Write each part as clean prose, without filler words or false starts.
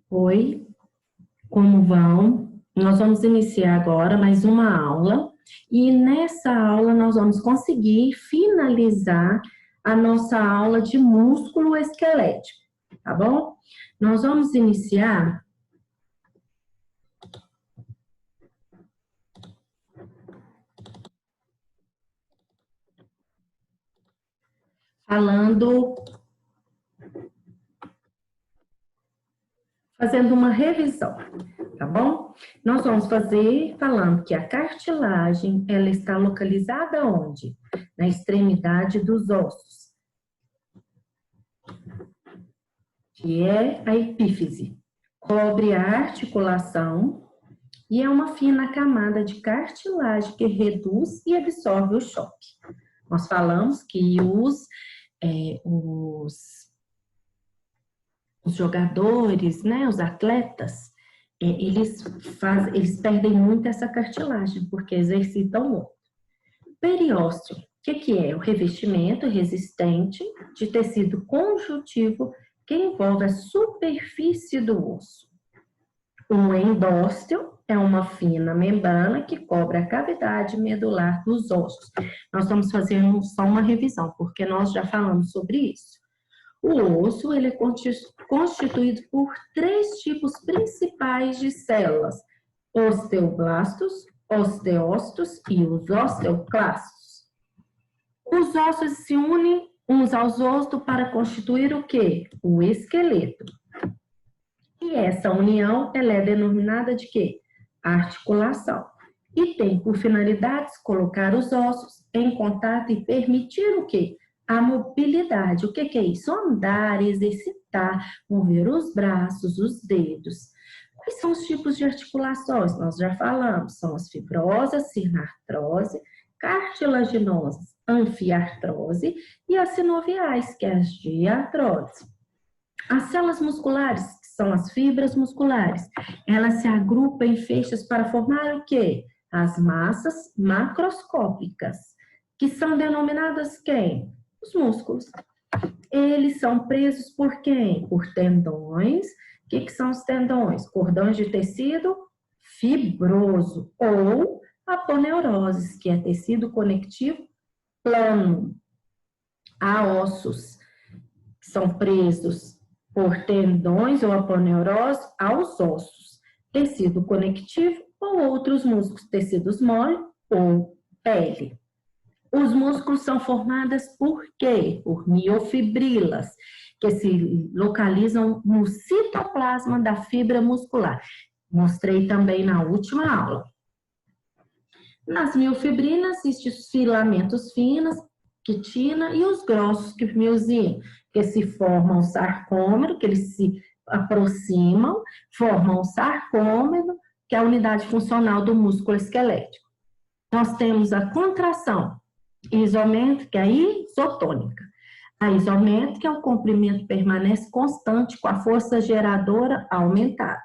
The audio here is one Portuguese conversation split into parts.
Oi, como vão? Nós vamos iniciar agora mais uma aula e nessa aula nós vamos conseguir finalizar a nossa aula de músculo esquelético, tá bom? Nós vamos iniciar fazendo uma revisão, tá bom? Nós vamos fazer falando que a cartilagem, ela está localizada onde? Na extremidade dos ossos, que é a epífise. Cobre a articulação e é uma fina camada de cartilagem que reduz e absorve o choque. Nós falamos que os jogadores, né, os atletas, eles perdem muito essa cartilagem, porque exercitam muito. Periósteo, o que é? O revestimento resistente de tecido conjuntivo que envolve a superfície do osso. O endósteo é uma fina membrana que cobre a cavidade medular dos ossos. Nós estamos fazendo só uma revisão, porque nós já falamos sobre isso. O osso ele é constituído por 3 tipos principais de células: osteoblastos, osteócitos e os osteoclastos. Os ossos se unem uns aos outros para constituir o quê? O esqueleto. E essa união ela é denominada de quê? Articulação. E tem por finalidades colocar os ossos em contato e permitir o quê? A mobilidade. O que é isso? Andar, exercitar, mover os braços, os dedos. Quais são os tipos de articulações? Nós já falamos, são as fibrosas, sinartrose, cartilaginosas, anfiartrose e as sinoviais, que é as diartrose. As células musculares, que são as fibras musculares, elas se agrupam em feixes para formar o quê? As massas macroscópicas, que são denominadas quem? Os músculos. Eles são presos por quem? Por tendões. O que são os tendões? Cordões de tecido fibroso ou aponeuroses, que é tecido conectivo plano. Há ossos que são presos por tendões ou aponeurose aos ossos, tecido conectivo ou outros músculos, tecidos mole ou pele. Os músculos são formados por quê? Por miofibrilas, que se localizam no citoplasma da fibra muscular. Mostrei também na última aula. Nas miofibrinas existem os filamentos finos, quitina, e os grossos, que miosina, que se formam sarcômero, que eles se aproximam, formam o sarcômero, que é a unidade funcional do músculo esquelético. Nós temos a contração isométrica e isotônica. A isométrica é o comprimento permanece constante com a força geradora aumentada.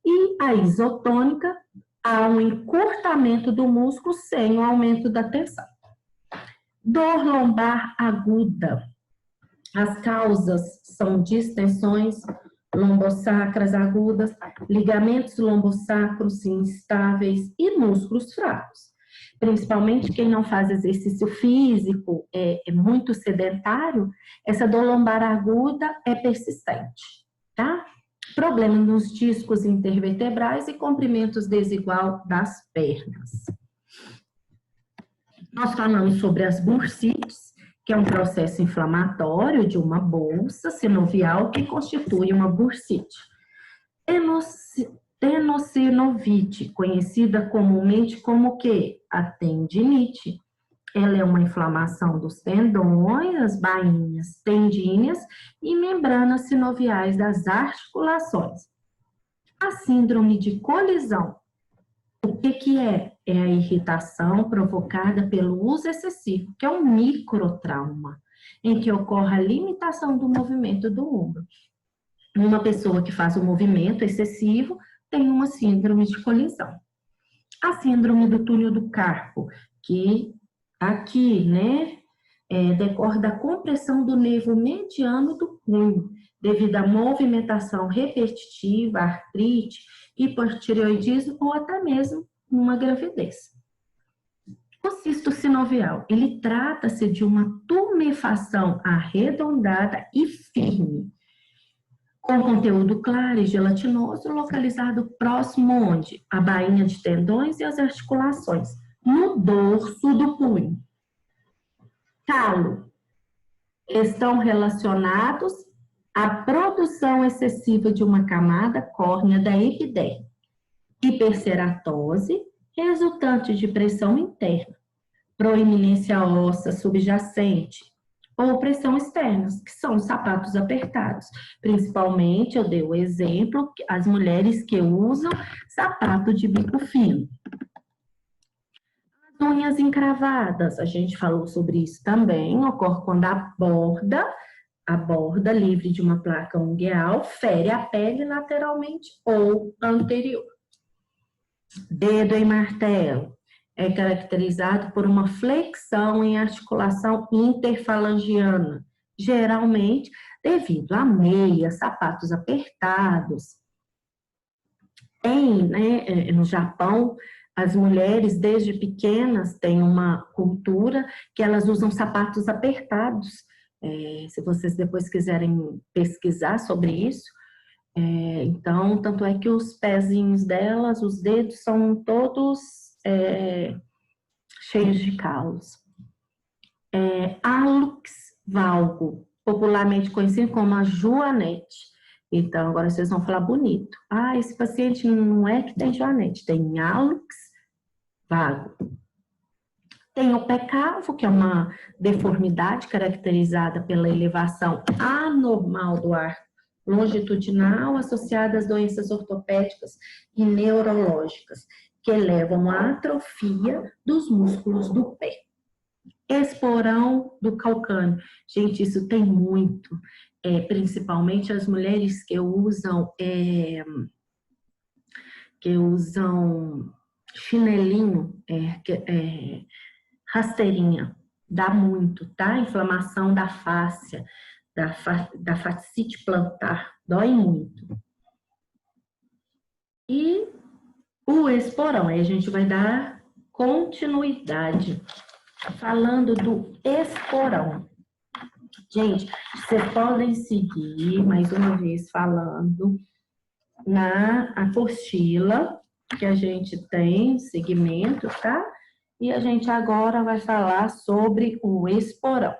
E a isotônica, há um encurtamento do músculo sem o aumento da tensão. Dor lombar aguda. As causas são distensões lombosacras agudas, ligamentos lombosacros instáveis e músculos fracos. Principalmente quem não faz exercício físico, é muito sedentário, essa dor lombar aguda é persistente, tá? Problema nos discos intervertebrais e comprimentos desigual das pernas. Nós falamos sobre as bursites, que é um processo inflamatório de uma bolsa sinovial que constitui uma bursite. Tenossinovite, conhecida comumente como o quê? A tendinite. Ela é uma inflamação dos tendões, as bainhas tendíneas e membranas sinoviais das articulações. A síndrome de colisão. O que é? É a irritação provocada pelo uso excessivo, que é um microtrauma, em que ocorre a limitação do movimento do ombro. Uma pessoa que faz um movimento excessivo tem uma síndrome de colisão. A síndrome do túnel do carpo, que aqui, né, decorre da compressão do nervo mediano do punho. devido à movimentação repetitiva, artrite, hipotireoidismo ou até mesmo uma gravidez. O cisto sinovial, ele trata-se de uma tumefação arredondada e firme, com conteúdo claro e gelatinoso, localizado próximo onde? A bainha de tendões e as articulações, no dorso do punho. Calo, estão relacionados à produção excessiva de uma camada córnea da epiderme. Hiperceratose, resultante de pressão interna, proeminência óssea subjacente ou pressão externa, que são os sapatos apertados. Principalmente, eu dei o exemplo, as mulheres que usam sapato de bico fino. As unhas encravadas, a gente falou sobre isso também, ocorre quando a borda livre de uma placa ungueal fere a pele lateralmente ou anterior. Dedo em martelo é caracterizado por uma flexão em articulação interfalangiana, geralmente devido a meias, sapatos apertados. No Japão, as mulheres desde pequenas têm uma cultura que elas usam sapatos apertados. Se vocês depois quiserem pesquisar sobre isso, então, tanto é que os pezinhos delas, os dedos são todos cheios de calos. Hálux valgo, popularmente conhecido como a joanete. Então, agora vocês vão falar bonito. Esse paciente não é que tem joanete, tem hálux vago. Tem o pé cavo, que é uma deformidade caracterizada pela elevação anormal do arco longitudinal associada às doenças ortopédicas e neurológicas, que levam à atrofia dos músculos do pé. Esporão do calcâneo. Gente, isso tem muito, principalmente as mulheres que usam chinelinho, rasteirinha. Dá muito, tá? Inflamação da fáscia, da fascite plantar, dói muito. E o esporão, aí a gente vai dar continuidade falando do esporão. Gente, vocês podem seguir, mais uma vez, falando na apostila que a gente tem, segmento, tá? E a gente agora vai falar sobre o esporão.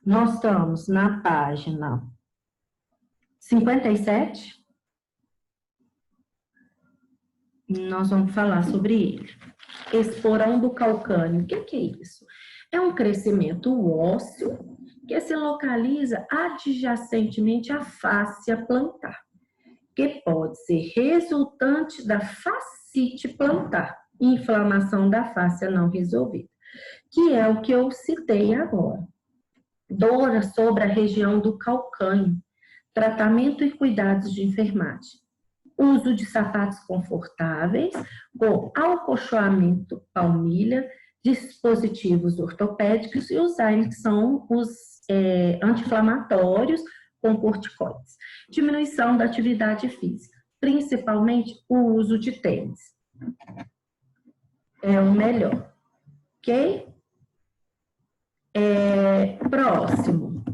Nós estamos na página 57. Nós vamos falar sobre ele. Esporão do calcâneo. O que é isso? É um crescimento ósseo que se localiza adjacentemente à fáscia plantar, que pode ser resultante da fascite plantar, inflamação da fáscia não resolvida, que é o que eu citei agora. Dor sobre a região do calcâneo, tratamento e cuidados de enfermagem. Uso de sapatos confortáveis, com acolchoamento palmilha, dispositivos ortopédicos e os AINES, que são os anti-inflamatórios com corticoides. Diminuição da atividade física, principalmente o uso de tênis. É o melhor, ok? Próximo.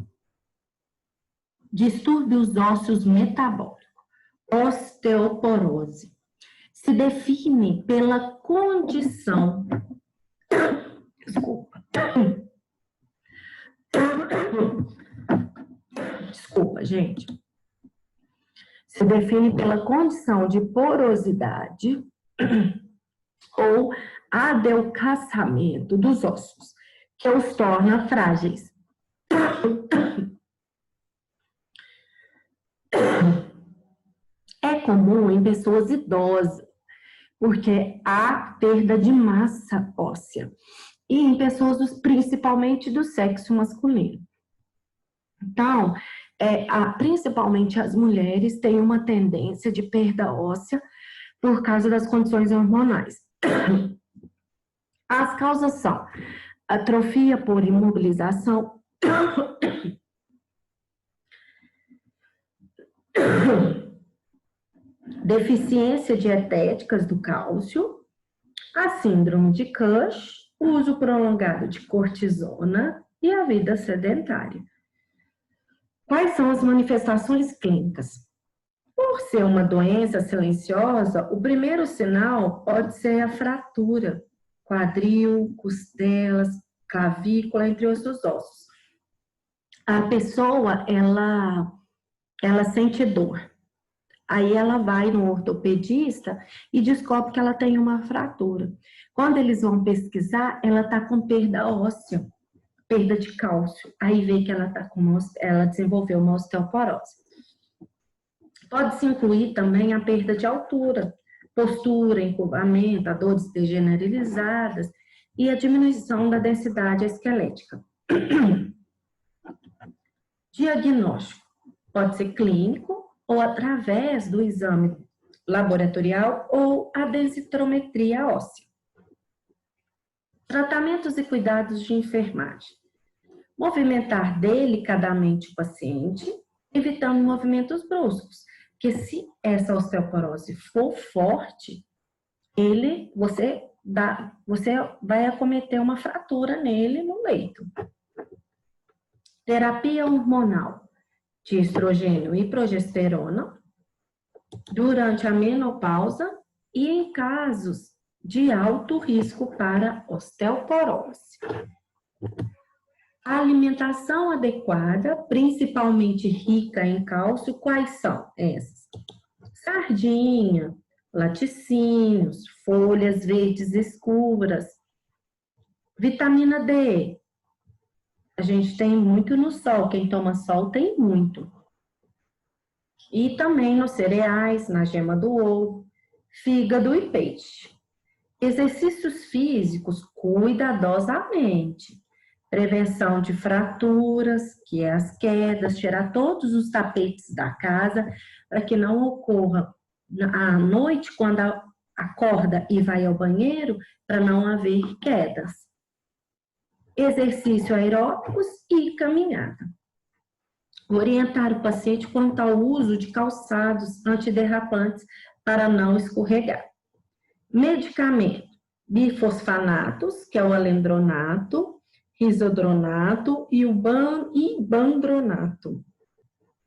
Distúrbios ósseos metabólicos. Osteoporose. Se define pela condição... Desculpa, gente. Se define pela condição de porosidade ou adelgaçamento dos ossos, que os torna frágeis. É comum em pessoas idosas, porque há perda de massa óssea, e em pessoas principalmente do sexo masculino. Então, principalmente as mulheres têm uma tendência de perda óssea por causa das condições hormonais. As causas são atrofia por imobilização, deficiência dietéticas do cálcio, a síndrome de Cush, uso prolongado de cortisona e a vida sedentária. Quais são as manifestações clínicas? Por ser uma doença silenciosa, o primeiro sinal pode ser a fratura, quadril, costelas, clavícula, entre outros ossos. A pessoa, ela sente dor. Aí ela vai no ortopedista e descobre que ela tem uma fratura. Quando eles vão pesquisar, ela está com perda óssea, perda de cálcio. Aí vê que ela desenvolveu uma osteoporose. Pode-se incluir também a perda de altura, postura, encurvamento, dores degeneralizadas e a diminuição da densidade esquelética. Diagnóstico pode ser clínico ou através do exame laboratorial ou a densitometria óssea. Tratamentos e cuidados de enfermagem. Movimentar delicadamente o paciente, evitando movimentos bruscos. Porque se essa osteoporose for forte, você vai acometer uma fratura nele no leito. Terapia hormonal de estrogênio e progesterona durante a menopausa e em casos de alto risco para osteoporose. A alimentação adequada, principalmente rica em cálcio, quais são essas? Sardinha, laticínios, folhas verdes escuras, vitamina D. A gente tem muito no sol, quem toma sol tem muito. E também nos cereais, na gema do ovo, fígado e peixe. Exercícios físicos cuidadosamente. Prevenção de fraturas, que é as quedas, tirar todos os tapetes da casa, para que não ocorra à noite, quando acorda e vai ao banheiro, para não haver quedas. Exercício aeróbicos e caminhada. Orientar o paciente quanto ao uso de calçados antiderrapantes para não escorregar. Medicamento, bifosfanatos, que é o alendronato, risodronato e o ibandronato.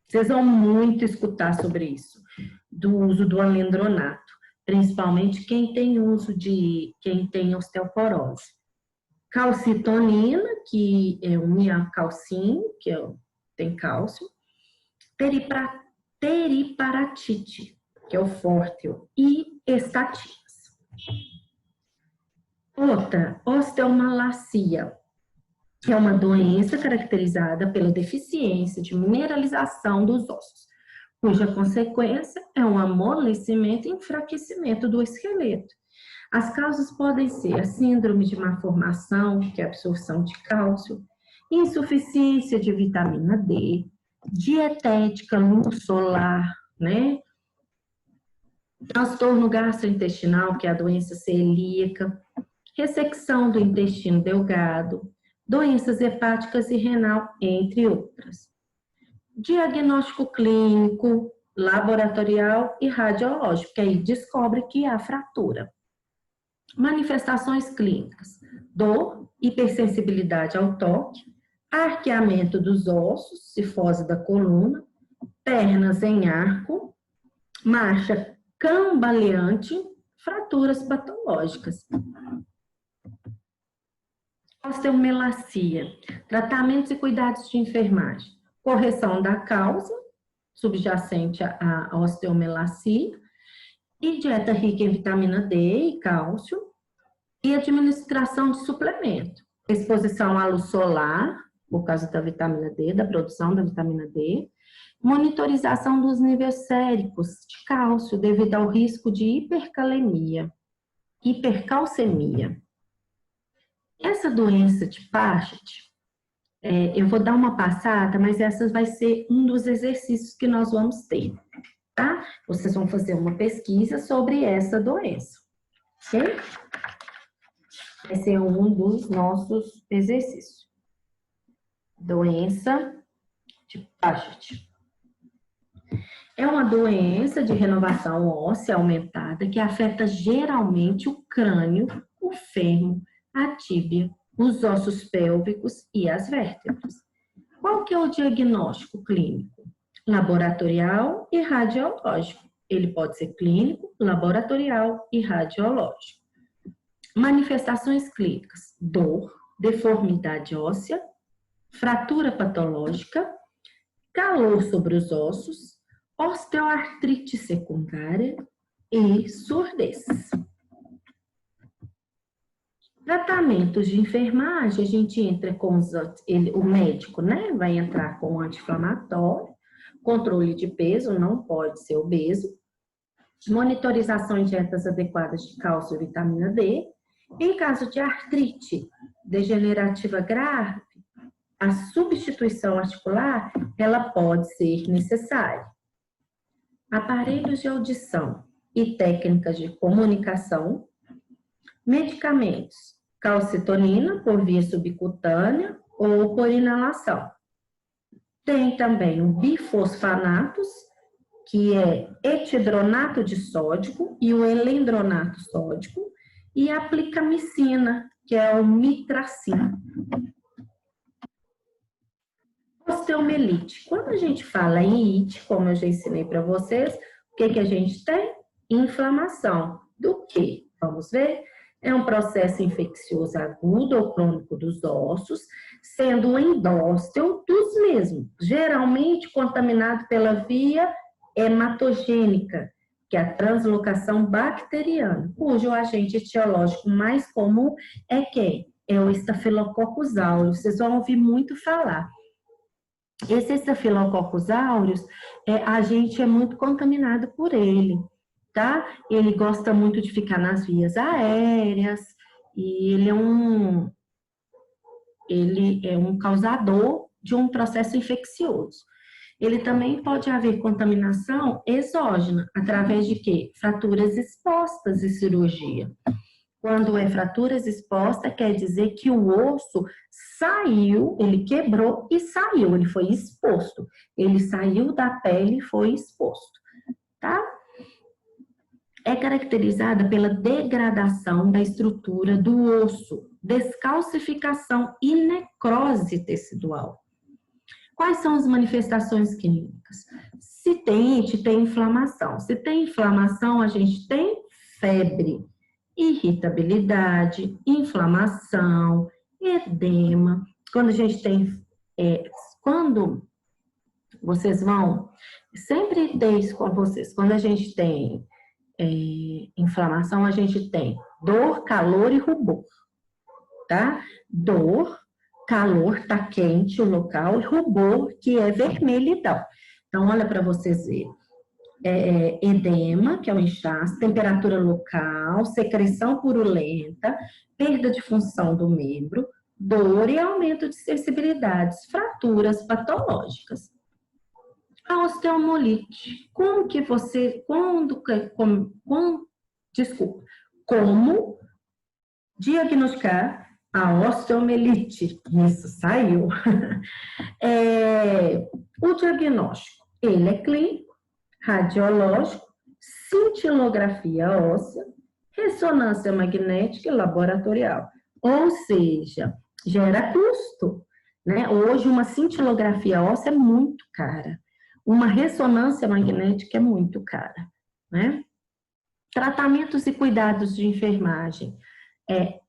Vocês vão muito escutar sobre isso, do uso do alendronato, principalmente quem tem osteoporose. Calcitonina, que é um miacalcin, que tem cálcio. Teriparatite, que é o fórteo, e estatinas. Outra, osteomalacia, que é uma doença caracterizada pela deficiência de mineralização dos ossos, cuja consequência é um amolecimento e enfraquecimento do esqueleto. As causas podem ser a síndrome de má formação, que é a absorção de cálcio, insuficiência de vitamina D, dietética, luz solar, né? Transtorno gastrointestinal, que é a doença celíaca, ressecção do intestino delgado, doenças hepáticas e renal, entre outras. Diagnóstico clínico, laboratorial e radiológico, que aí descobre que há fratura. Manifestações clínicas: dor, hipersensibilidade ao toque, arqueamento dos ossos, cifose da coluna, pernas em arco, marcha cambaleante, fraturas patológicas. Osteomelacia, tratamentos e cuidados de enfermagem, correção da causa subjacente à osteomelacia e dieta rica em vitamina D e cálcio e administração de suplemento, exposição à luz solar, por causa da vitamina D, da produção da vitamina D, monitorização dos níveis séricos de cálcio devido ao risco de hipercalcemia. Essa doença de Paget, eu vou dar uma passada, mas essa vai ser um dos exercícios que nós vamos ter, tá? Vocês vão fazer uma pesquisa sobre essa doença, ok? Vai ser um dos nossos exercícios. Doença de Paget. É uma doença de renovação óssea aumentada que afeta geralmente o crânio, o fêmur, a tíbia, os ossos pélvicos e as vértebras. Qual que é o diagnóstico clínico? Laboratorial e radiológico. Ele pode ser clínico, laboratorial e radiológico. Manifestações clínicas: dor, deformidade óssea, fratura patológica, calor sobre os ossos, osteoartrite secundária e surdez. Tratamentos de enfermagem, a gente entra com o médico, né? Vai entrar com anti-inflamatório, controle de peso, não pode ser obeso, monitorização em dietas adequadas de cálcio e vitamina D. Em caso de artrite degenerativa grave, a substituição articular, ela pode ser necessária. Aparelhos de audição e técnicas de comunicação, medicamentos, calcitonina por via subcutânea ou por inalação. Tem também o bifosfanatos, que é etidronato de sódico e o elendronato sódico, e a plicamicina, que é o mitracin. Osteomielite. Quando a gente fala em ite, como eu já ensinei para vocês, o que que a gente tem? Inflamação. Do que? Vamos ver? É um processo infeccioso agudo ou crônico dos ossos, sendo o endósteo dos mesmos, geralmente contaminado pela via hematogênica, que é a translocação bacteriana, cujo agente etiológico mais comum é quem? É o Staphylococcus aureus. Vocês vão ouvir muito falar. Esse Staphylococcus aureus, a gente é muito contaminado por ele, tá? Ele gosta muito de ficar nas vias aéreas e ele é um causador de um processo infeccioso. Ele também pode haver contaminação exógena, através de quê? Fraturas expostas e cirurgia. Quando é fraturas expostas, quer dizer que o osso saiu, ele quebrou e saiu, ele foi exposto. Ele saiu da pele e foi exposto, tá? É caracterizada pela degradação da estrutura do osso, descalcificação e necrose tecidual. Quais são as manifestações clínicas? Se tem, a gente tem inflamação. Se tem inflamação, a gente tem febre, irritabilidade, inflamação, edema. Quando a gente tem, quando vocês vão, sempre tem isso com vocês, quando a gente tem inflamação, a gente tem dor, calor e rubor, tá? Dor, calor, tá quente o local, e rubor, que é vermelhidão. Então, olha para vocês verem. Edema, que é o inchaço, temperatura local, secreção purulenta, perda de função do membro, dor e aumento de sensibilidades, fraturas patológicas. A osteomielite, como diagnosticar a osteomielite? Isso, saiu. O diagnóstico, ele é clínico, radiológico, cintilografia óssea, ressonância magnética e laboratorial. Ou seja, gera custo, né? Hoje uma cintilografia óssea é muito cara. Uma ressonância magnética é muito cara, né? Tratamentos e cuidados de enfermagem.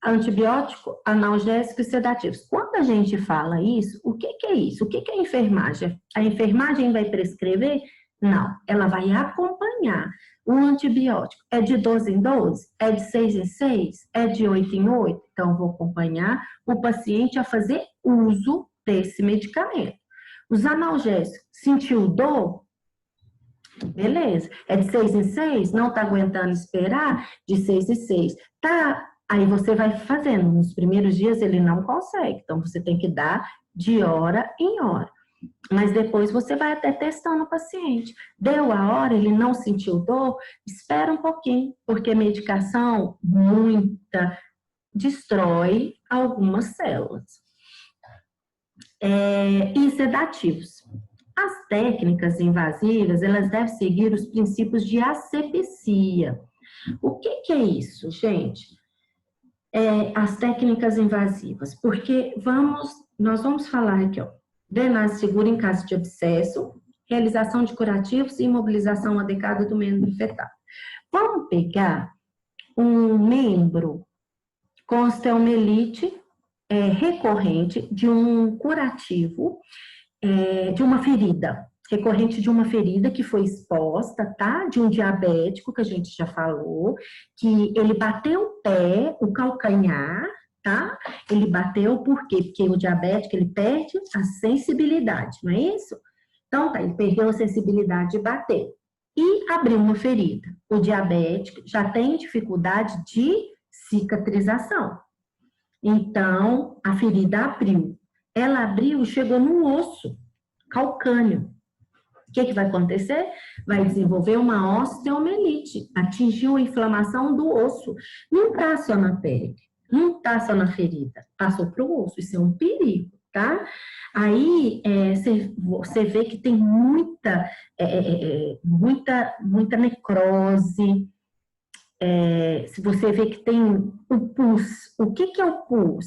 Antibiótico, analgésico e sedativos. Quando a gente fala isso, o que é isso? O que é enfermagem? A enfermagem vai prescrever? Não, ela vai acompanhar. O antibiótico é de 12 em 12? É de 6 em 6? É de 8 em 8? Então, vou acompanhar o paciente a fazer uso desse medicamento. Os analgésicos, sentiu dor? Beleza. É de 6 em 6? Não está aguentando esperar? De 6 em 6. Tá. Aí você vai fazendo. Nos primeiros dias ele não consegue. Então, você tem que dar de hora em hora. Mas depois você vai até testando o paciente. Deu a hora, ele não sentiu dor? Espera um pouquinho. Porque medicação, muita, destrói algumas células. E sedativos. As técnicas invasivas, elas devem seguir os princípios de asepsia. O que é isso, gente? As técnicas invasivas, porque nós vamos falar aqui, ó, drenagem segura em caso de abscesso, realização de curativos e imobilização adequada do membro infectado. Vamos pegar um membro com osteomielite recorrente de um curativo, de uma ferida, recorrente de uma ferida que foi exposta, tá? De um diabético, que a gente já falou, que ele bateu o pé, o calcanhar, tá? Ele bateu por quê? Porque o diabético, ele perde a sensibilidade, não é isso? Então, tá, ele perdeu a sensibilidade de bater e abriu uma ferida. O diabético já tem dificuldade de cicatrização. Então, a ferida abriu. Ela abriu e chegou no osso calcâneo. O que vai acontecer? Vai desenvolver uma osteomielite, atingiu a inflamação do osso. Não está só na pele, não está só na ferida, passou para o osso, isso é um perigo, tá? Aí, você vê que tem muita necrose. Se você vê que tem o pus, o que é o pus?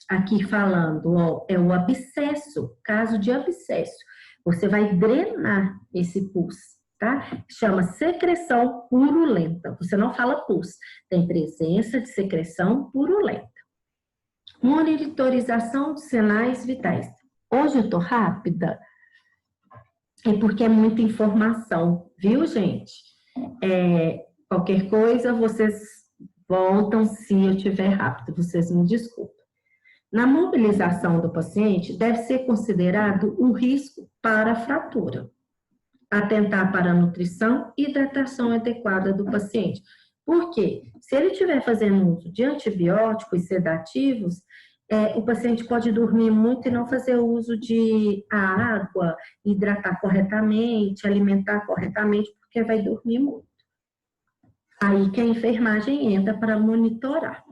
Aqui falando, ó, é o abscesso, caso de abscesso. Você vai drenar esse pus, tá? Chama secreção purulenta. Você não fala pus, tem presença de secreção purulenta. Monitorização dos sinais vitais. Hoje eu tô rápida, é porque é muita informação, viu, gente? Qualquer coisa, vocês voltam se eu estiver rápido, vocês me desculpem. Na mobilização do paciente, deve ser considerado o risco para a fratura. Atentar para a nutrição e hidratação adequada do paciente. Por quê? Se ele estiver fazendo uso de antibióticos e sedativos, o paciente pode dormir muito e não fazer uso de água, hidratar corretamente, alimentar corretamente, porque vai dormir muito. Aí que a enfermagem entra para monitorar.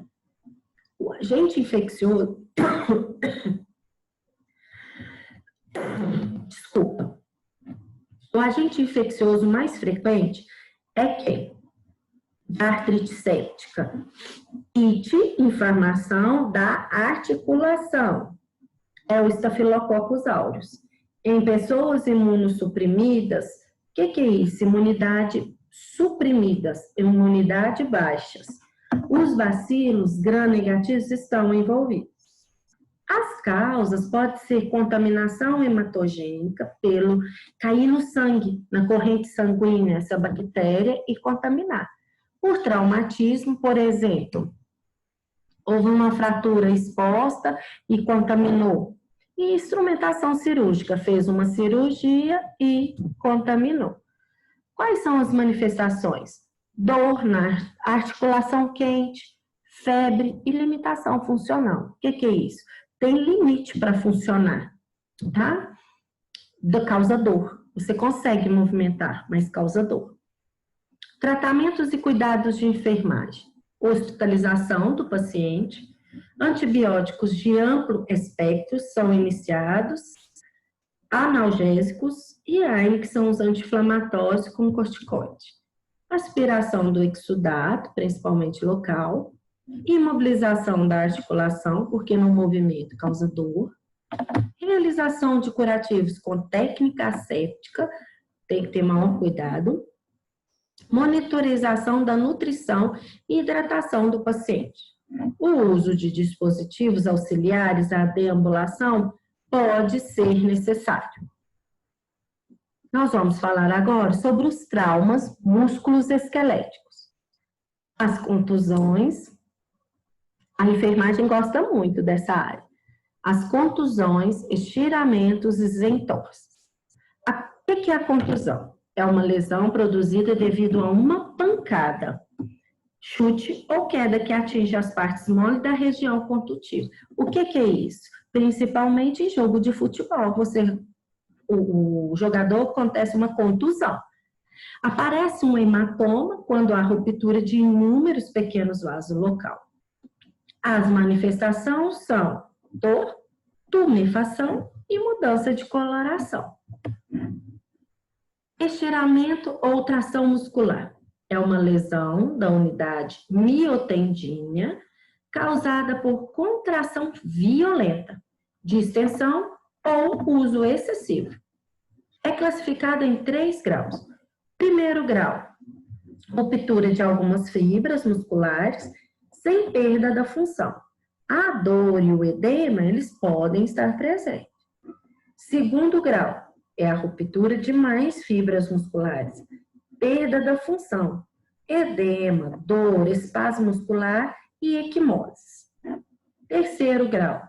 O agente infeccioso... Desculpa. O agente infeccioso mais frequente é quem? Artrite séptica. Ite, inflamação da articulação. É o Staphylococcus aureus. Em pessoas imunossuprimidas, o que é isso? Imunidade suprimidas, imunidade baixas. Os bacilos gram-negativos estão envolvidos. As causas podem ser contaminação hematogênica pelo cair no sangue, na corrente sanguínea, essa bactéria e contaminar. Por traumatismo, por exemplo, houve uma fratura exposta e contaminou. E instrumentação cirúrgica, fez uma cirurgia e contaminou. Quais são as manifestações? Dor na articulação quente, febre e limitação funcional. O que é isso? Tem limite para funcionar, tá? Causa dor. Você consegue movimentar, mas causa dor. Tratamentos e cuidados de enfermagem. Hospitalização do paciente. Antibióticos de amplo espectro são iniciados. Analgésicos e AINE, que são os anti-inflamatórios com corticoide. Aspiração do exudato, principalmente local. Imobilização da articulação, porque no movimento causa dor. Realização de curativos com técnica asséptica, tem que ter maior cuidado. Monitorização da nutrição e hidratação do paciente. O uso de dispositivos auxiliares à deambulação pode ser necessário. Nós vamos falar agora sobre os traumas músculos esqueléticos. As contusões, a enfermagem gosta muito dessa área. As contusões, estiramentos e entorses. O que é a contusão? É uma lesão produzida devido a uma pancada, chute ou queda que atinge as partes moles da região contutiva. O que é isso? Principalmente em jogo de futebol, o jogador acontece uma contusão. Aparece um hematoma quando há ruptura de inúmeros pequenos vasos local. As manifestações são dor, tumefação e mudança de coloração. Estiramento ou tração muscular é uma lesão da unidade miotendínea causada por contração violenta, distensão ou uso excessivo. É classificada em 3 graus. Primeiro grau, ruptura de algumas fibras musculares sem perda da função. A dor e o edema, eles podem estar presentes. Segundo grau, é a ruptura de mais fibras musculares, perda da função, edema, dor, espasmo muscular e equimose. Terceiro grau,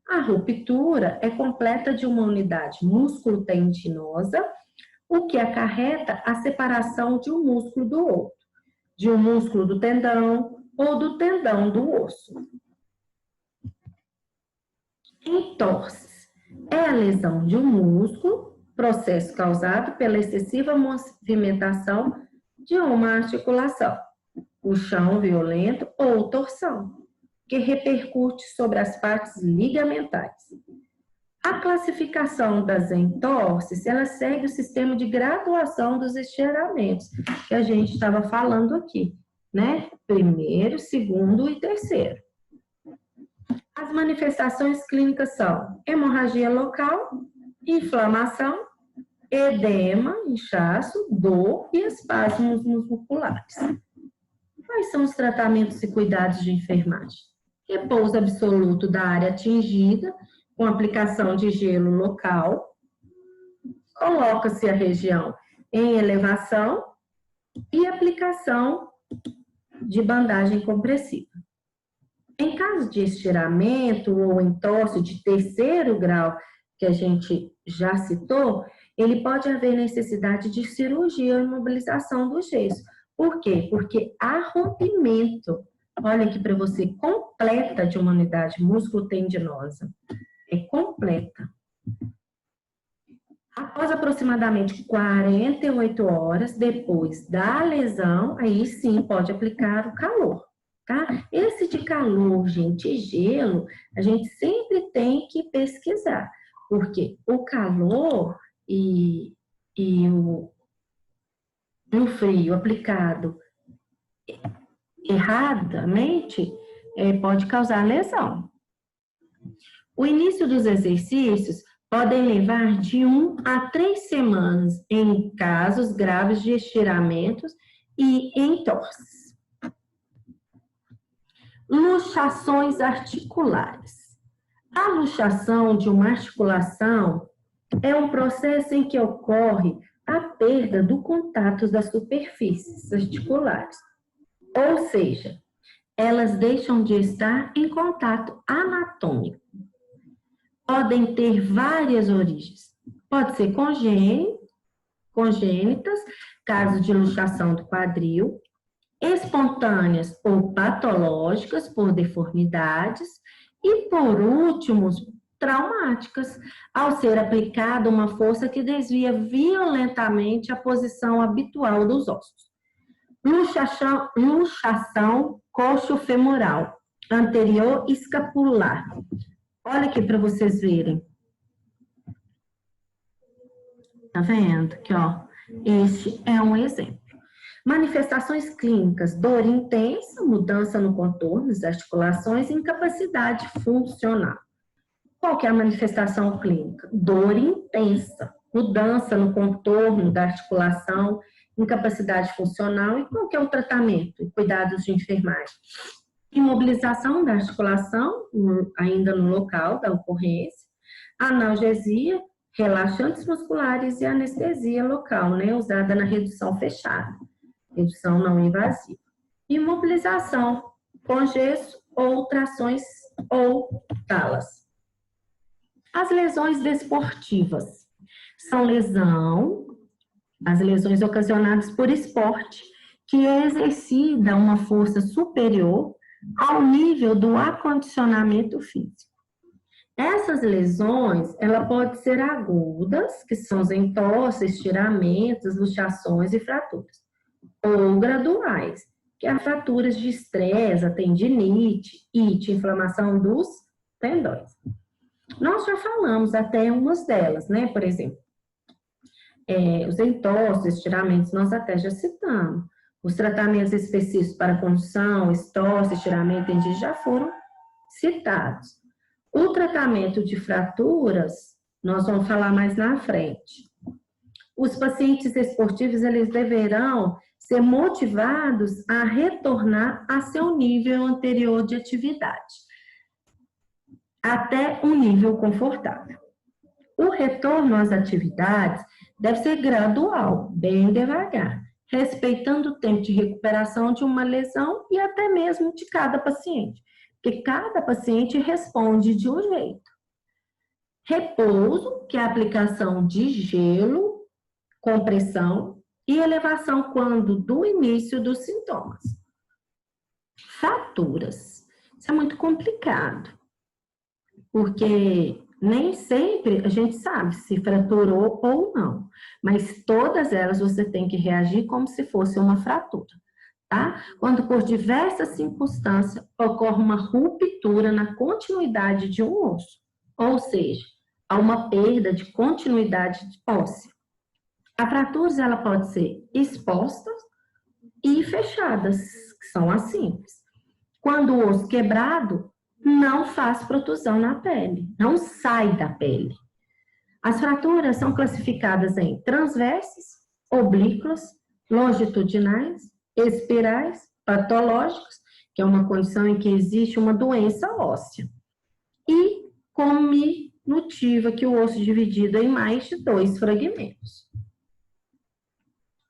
a ruptura é completa de uma unidade músculo-tendinosa, o que acarreta a separação de um músculo do outro, de um músculo do tendão ou do tendão do osso. Entorse é a lesão de um músculo, processo causado pela excessiva movimentação de uma articulação, puxão violento ou torção, que repercute sobre as partes ligamentares. A classificação das entorses, ela segue o sistema de graduação dos estiramentos, que a gente estava falando aqui, né? Primeiro, segundo e terceiro. As manifestações clínicas são hemorragia local, inflamação, edema, inchaço, dor e espasmos musculares. Quais são os tratamentos e cuidados de enfermagem? Repouso absoluto da área atingida, com aplicação de gelo local. Coloca-se a região em elevação e aplicação de bandagem compressiva. Em caso de estiramento ou entorse de terceiro grau, que a gente já citou, ele pode haver necessidade de cirurgia ou imobilização do gesso. Por quê? Porque há rompimento, olha aqui para você, completa de uma unidade músculo-tendinosa. É completa. Após aproximadamente 48 horas depois da lesão, aí sim pode aplicar o calor, tá? Esse de calor, gente, gelo, a gente sempre tem que pesquisar, porque o calor e o frio aplicado erradamente pode causar lesão. O início dos exercícios podem levar de 1 a 3 semanas em casos graves de estiramentos e entorses. Luxações articulares. A luxação de uma articulação é um processo em que ocorre a perda do contato das superfícies articulares, ou seja, elas deixam de estar em contato anatômico. Podem ter várias origens. Pode ser congênitas, caso de luxação do quadril, espontâneas ou patológicas por deformidades e, por último, traumáticas, ao ser aplicada uma força que desvia violentamente a posição habitual dos ossos. Luxação coxo-femoral, anterior escapular. Olha aqui para vocês verem. Tá vendo? Aqui, ó. Este é um exemplo. Manifestações clínicas: dor intensa, mudança no contorno das articulações e incapacidade funcional. Qual que é a manifestação clínica? Dor intensa, mudança no contorno da articulação, incapacidade funcional. E qual que é o tratamento e cuidados de enfermagem? Imobilização da articulação, ainda no local da ocorrência, analgesia, relaxantes musculares e anestesia local, né, usada na redução fechada, redução não invasiva. Imobilização com gesso ou trações ou talas. As lesões desportivas são as lesões ocasionadas por esporte, que exercida uma força superior ao nível do acondicionamento físico. Essas lesões, ela pode ser agudas, que são os entorses, estiramentos, luxações e fraturas, ou graduais, que é fraturas de estresse, a tendinite, ite, inflamação dos tendões. Nós já falamos até umas delas, né? Por exemplo, os entorses, estiramentos, nós até já citamos. Os tratamentos específicos para condução, estorse, estiramento, tendinite já foram citados. O tratamento de fraturas, nós vamos falar mais na frente. Os pacientes esportivos, eles deverão ser motivados a retornar a seu nível anterior de atividade, até um nível confortável. O retorno às atividades deve ser gradual, bem devagar, respeitando o tempo de recuperação de uma lesão e até mesmo de cada paciente, porque cada paciente responde de um jeito. Repouso, que é a aplicação de gelo, compressão e elevação quando do início dos sintomas. Fraturas. Isso é muito complicado, porque nem sempre a gente sabe se fraturou ou não, mas todas elas você tem que reagir como se fosse uma fratura, tá? Quando por diversas circunstâncias ocorre uma ruptura na continuidade de um osso, ou seja, há uma perda de continuidade óssea. A fratura ela pode ser exposta e fechadas, que são as simples. Quando o osso quebrado não faz protusão na pele, não sai da pele. As fraturas são classificadas em transversas, oblíquas, longitudinais, espirais, patológicas, que é uma condição em que existe uma doença óssea, e cominutiva, que o osso é dividido em mais de 2 fragmentos.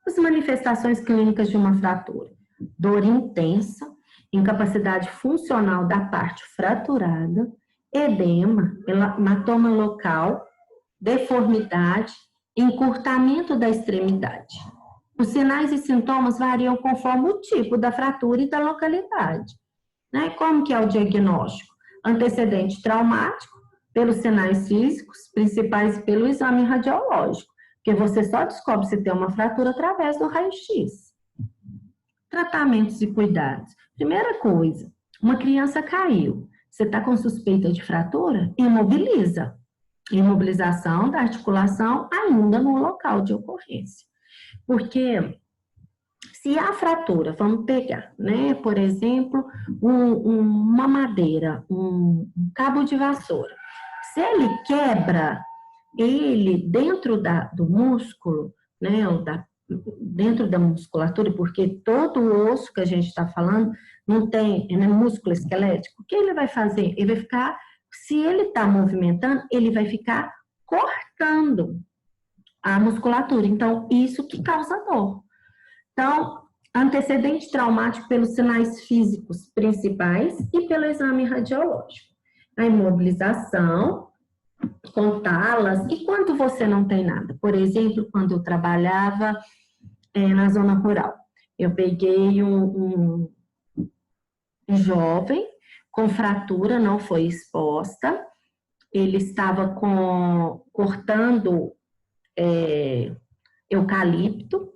As manifestações clínicas de uma fratura: dor intensa, incapacidade funcional da parte fraturada, edema, hematoma local, deformidade, encurtamento da extremidade. Os sinais e sintomas variam conforme o tipo da fratura e da localidade. Né? Como que é o diagnóstico? Antecedente traumático, pelos sinais físicos, principais pelo exame radiológico, porque você só descobre se tem uma fratura através do raio-x. Tratamentos e cuidados. Primeira coisa, uma criança caiu. Você está com suspeita de fratura? Imobiliza. Imobilização da articulação ainda no local de ocorrência. Porque se a fratura, vamos pegar, né, por exemplo, uma madeira, um cabo de vassoura. Se ele quebra, ele dentro do músculo, né, dentro da musculatura, porque todo o osso que a gente está falando não tem músculo esquelético, o que ele vai fazer? Ele vai ficar, se ele está movimentando, ele vai ficar cortando a musculatura. Então, isso que causa dor. Então, antecedente traumático pelos sinais físicos principais e pelo exame radiológico. A imobilização, contá-las, e quando você não tem nada? Por exemplo, quando eu trabalhava na zona rural, eu peguei um jovem com fratura, não foi exposta, ele estava cortando eucalipto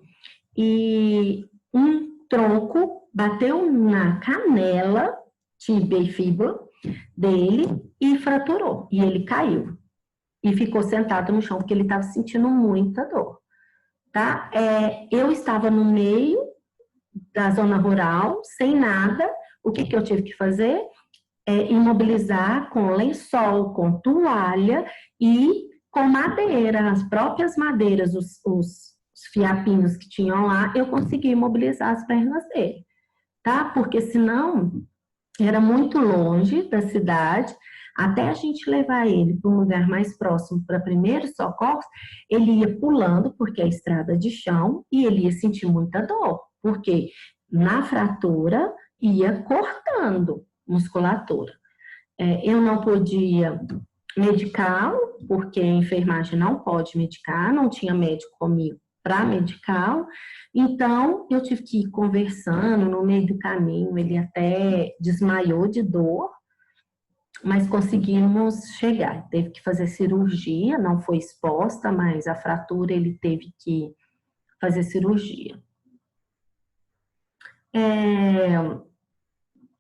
e um tronco bateu na canela, tíbia e fíbula dele e fraturou, e ele caiu. E ficou sentado no chão, porque ele estava sentindo muita dor, tá? Eu estava no meio da zona rural, sem nada. O que eu tive que fazer? Imobilizar com lençol, com toalha e com madeira, as próprias madeiras, os fiapinhos que tinham lá, eu consegui imobilizar as pernas dele, tá? Porque senão era muito longe da cidade. Até a gente levar ele para um lugar mais próximo para primeiros socorros, ele ia pulando, porque é estrada de chão, e ele ia sentir muita dor, porque na fratura ia cortando musculatura. Eu não podia medicá-lo, porque a enfermagem não pode medicar, não tinha médico comigo para medicá-lo, então eu tive que ir conversando no meio do caminho, ele até desmaiou de dor, mas conseguimos chegar. Teve que fazer cirurgia, não foi exposta, mas a fratura ele teve que fazer cirurgia.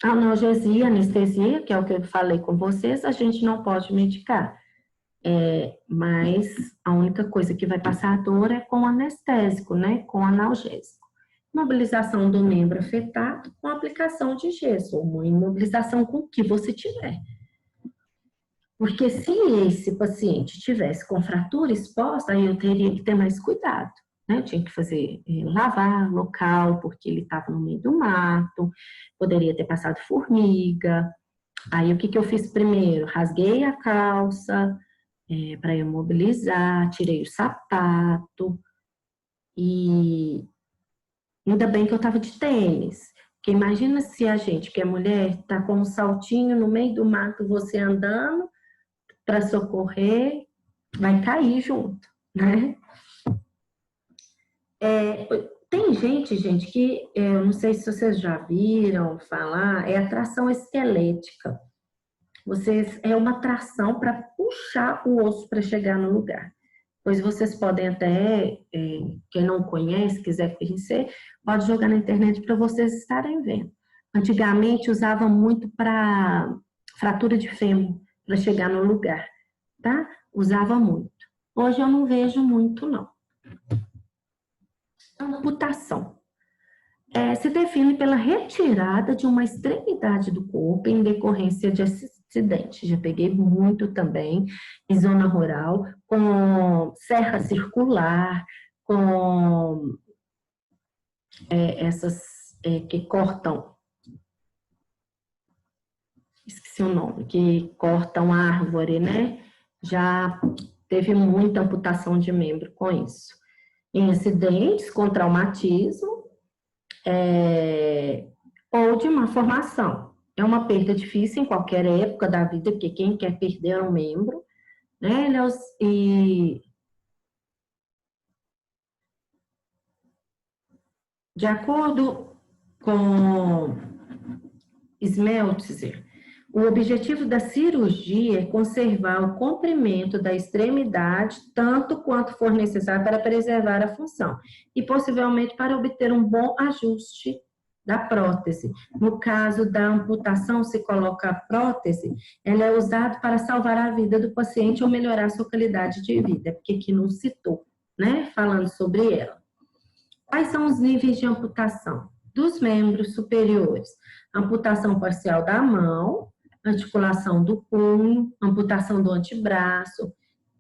Analgesia, anestesia, que é o que eu falei com vocês, a gente não pode medicar. mas a única coisa que vai passar a dor é com anestésico, né? Com analgésico. Mobilização do membro afetado com aplicação de gesso, ou uma imobilização com o que você tiver. Porque se esse paciente tivesse com fratura exposta, aí eu teria que ter mais cuidado, né? Eu tinha que fazer lavar local, porque ele estava no meio do mato, poderia ter passado formiga. Aí o que eu fiz primeiro? Rasguei a calça para imobilizar, tirei o sapato e ainda bem que eu estava de tênis. Porque imagina se a gente, que é mulher, tá com um saltinho no meio do mato, você andando para socorrer, vai cair junto, né? Tem gente, que eu não sei se vocês já viram falar, é atração esquelética. É uma tração para puxar o osso para chegar no lugar. Pois vocês podem até, quem não conhece, quiser conhecer, pode jogar na internet para vocês estarem vendo. Antigamente usava muito para fratura de fêmur, para chegar no lugar, tá? Usava muito. Hoje eu não vejo muito, não. Amputação. Se define pela retirada de uma extremidade do corpo em decorrência de acidente. Já peguei muito também em zona rural, com serra circular, com essas que cortam, esqueci o nome, que cortam a árvore, né? Já teve muita amputação de membro com isso. Em acidentes com traumatismo, ou de uma formação. É uma perda difícil em qualquer época da vida, porque quem quer perder um membro, né? E de acordo com Smeltzer, o objetivo da cirurgia é conservar o comprimento da extremidade tanto quanto for necessário para preservar a função e possivelmente para obter um bom ajuste da prótese. No caso da amputação, se coloca a prótese, ela é usada para salvar a vida do paciente ou melhorar a sua qualidade de vida, porque aqui não citou, né, falando sobre ela. Quais são os níveis de amputação? Dos membros superiores, amputação parcial da mão, articulação do punho, amputação do antebraço.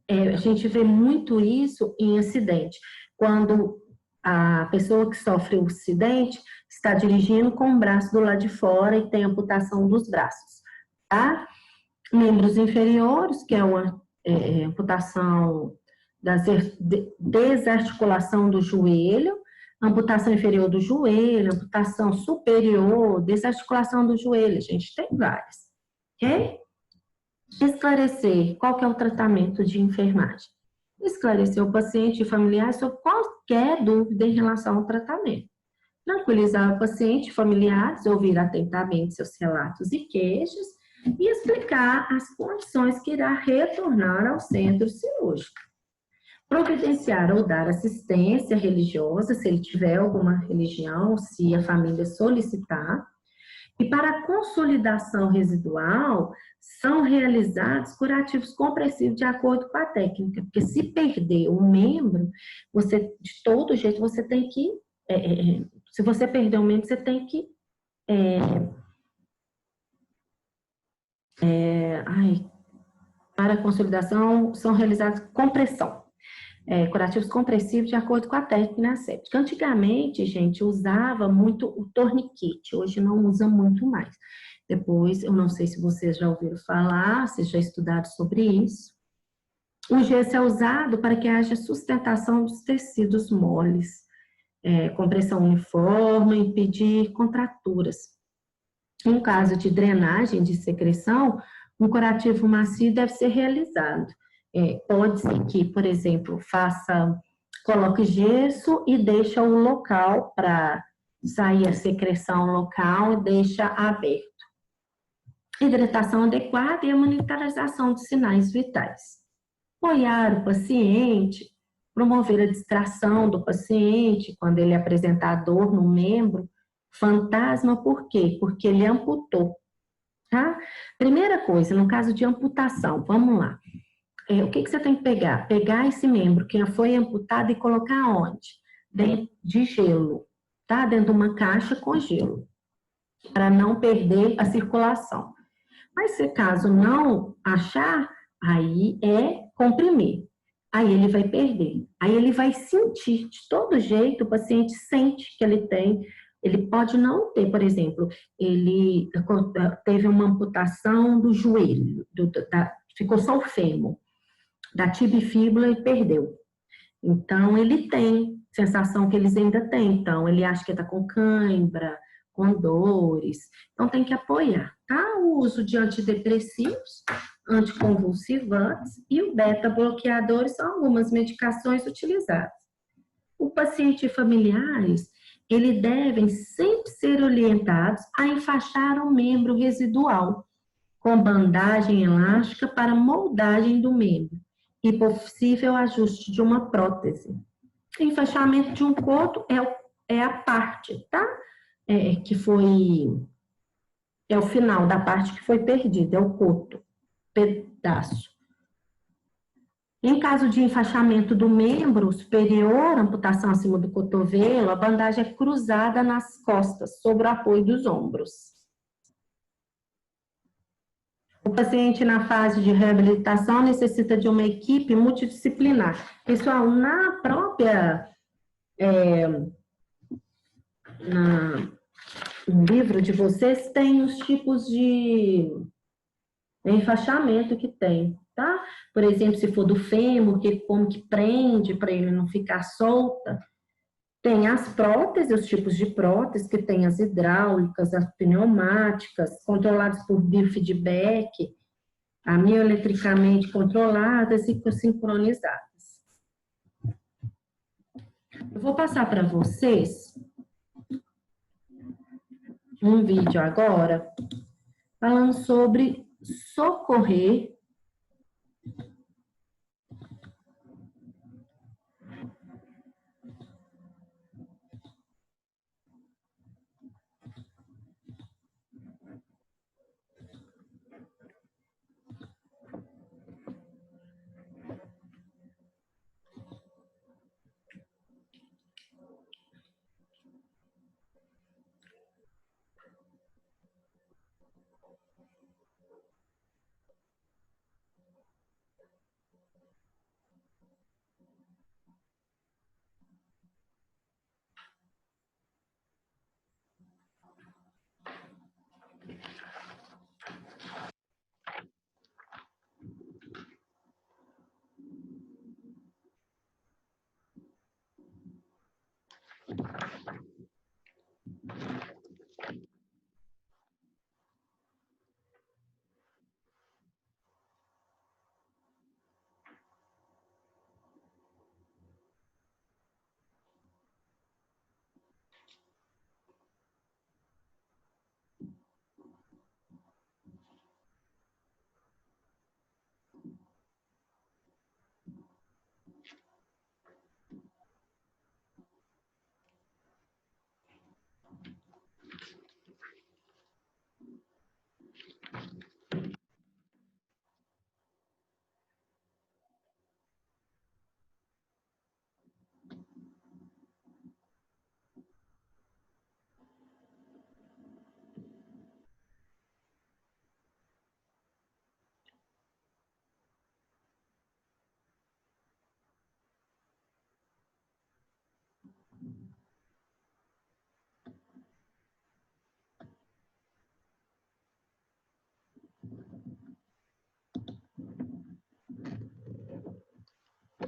A gente vê muito isso em acidente, quando a pessoa que sofre o acidente está dirigindo com o braço do lado de fora e tem amputação dos braços, tá? Membros inferiores, que é uma amputação da desarticulação do joelho, amputação inferior do joelho, amputação superior, desarticulação do joelho, a gente tem várias, ok? Esclarecer qual que é o tratamento de enfermagem. Esclarecer o paciente e familiar sobre qualquer dúvida em relação ao tratamento. Tranquilizar o paciente e familiares, ouvir atentamente seus relatos e queixas e explicar as condições que irá retornar ao centro cirúrgico. Providenciar ou dar assistência religiosa, se ele tiver alguma religião, se a família solicitar. E para a consolidação residual, são realizados curativos compressivos de acordo com a técnica, porque se perder um membro, você, de todo jeito, você tem que, se você perder um membro, você tem que, para a consolidação, são realizados compressão. Curativos compressivos de acordo com a técnica aséptica. Antigamente, gente, usava muito o torniquete, hoje não usa muito mais. Depois, eu não sei se vocês já ouviram falar, se já estudaram sobre isso. O gesso é usado para que haja sustentação dos tecidos moles, compressão uniforme, impedir contraturas. Em caso de drenagem de secreção, um curativo macio deve ser realizado. Pode ser que, por exemplo, coloque gesso e deixa o local para sair a secreção local e deixa aberto. Hidratação adequada e a monitorização de sinais vitais. Apoiar o paciente, promover a distração do paciente quando ele apresentar dor no membro fantasma, por quê? Porque ele amputou, tá? Primeira coisa, no caso de amputação, vamos lá. o que você tem que pegar? Pegar esse membro que foi amputado e colocar onde? Dentro de gelo, tá? Dentro de uma caixa com gelo, para não perder a circulação. Mas se caso não achar, aí é comprimir. Aí ele vai perder. Aí ele vai sentir, de todo jeito, o paciente sente que ele tem. Ele pode não ter, por exemplo, ele teve uma amputação do joelho, ficou só o fêmur, da tibia e fíbula e perdeu. Então, ele tem sensação que eles ainda têm. Então, ele acha que está com cãibra, com dores. Então, tem que apoiar, tá? O uso de antidepressivos, anticonvulsivantes e o beta-bloqueadores são algumas medicações utilizadas. O paciente e familiares, eles devem sempre ser orientados a enfaixar o membro residual com bandagem elástica para moldagem do membro e possível ajuste de uma prótese. Enfaixamento de um coto é a parte, tá? Que foi, é o final da parte que foi perdida, é o coto, pedaço. Em caso de enfaixamento do membro superior, amputação acima do cotovelo, a bandagem é cruzada nas costas, sobre o apoio dos ombros. O paciente na fase de reabilitação necessita de uma equipe multidisciplinar. Pessoal, na própria no livro de vocês tem os tipos de enfaixamento que tem, tá? Por exemplo, se for do fêmur, como que prende para ele não ficar solta. Tem as próteses, os tipos de próteses, que tem as hidráulicas, as pneumáticas, controladas por biofeedback, mioeletricamente controladas e sincronizadas. Eu vou passar para vocês um vídeo agora falando sobre socorrer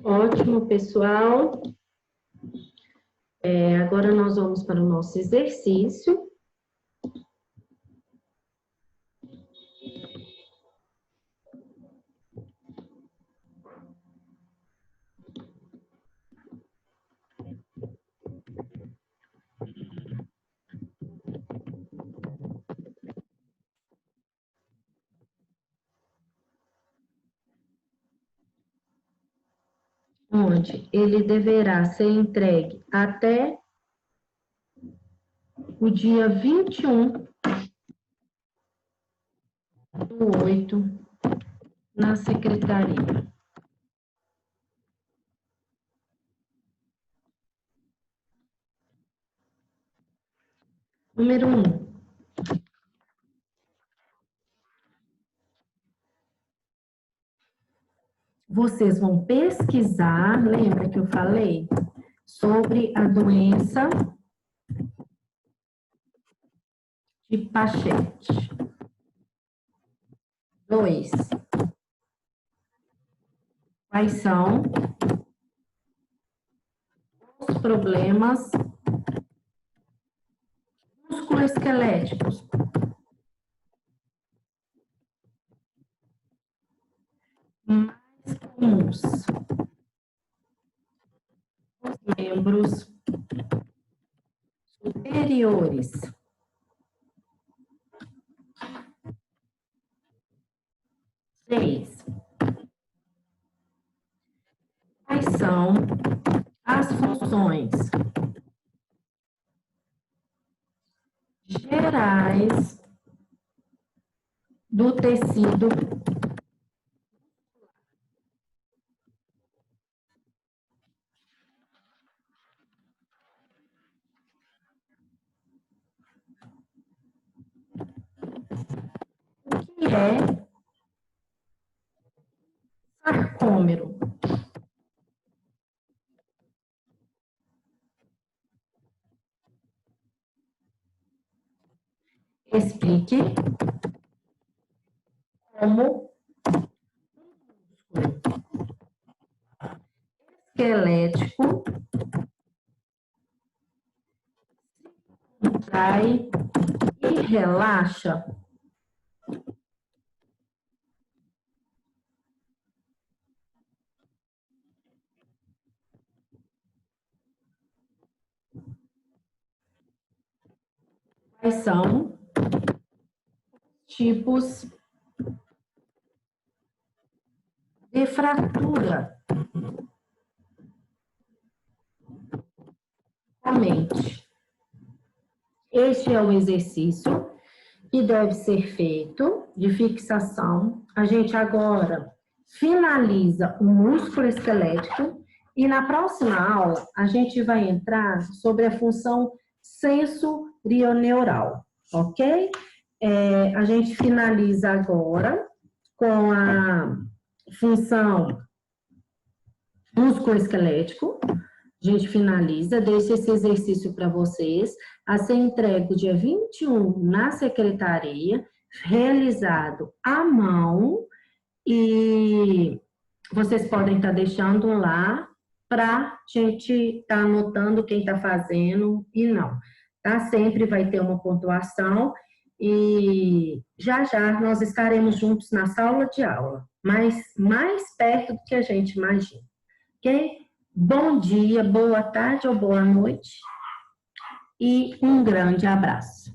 Ótimo, pessoal. Agora nós vamos para o nosso exercício. Onde ele deverá ser entregue até o dia 21/8 na secretaria. Número 1. Vocês vão pesquisar, lembra que eu falei? Sobre a doença de Pachette. 2. Quais são os problemas musculoesqueléticos mais comuns? Os membros superiores. 6. Quais são as funções gerais do tecido que é sarcômero? Explique como esquelético contrai e relaxa. Quais são tipos de fratura? Somente. Este é o exercício que deve ser feito de fixação. A gente agora finaliza o músculo esquelético e na próxima aula a gente vai entrar sobre a função sensorioneural, ok? A gente finaliza agora com a função músculo-esquelético. A gente finaliza, deixa esse exercício para vocês, a ser entregue dia 21 na secretaria, realizado à mão, e vocês podem estar deixando lá para a gente estar anotando quem está fazendo e não. Tá? Sempre vai ter uma pontuação e já já nós estaremos juntos na sala de aula, mas mais perto do que a gente imagina, ok? Bom dia, boa tarde ou boa noite e um grande abraço.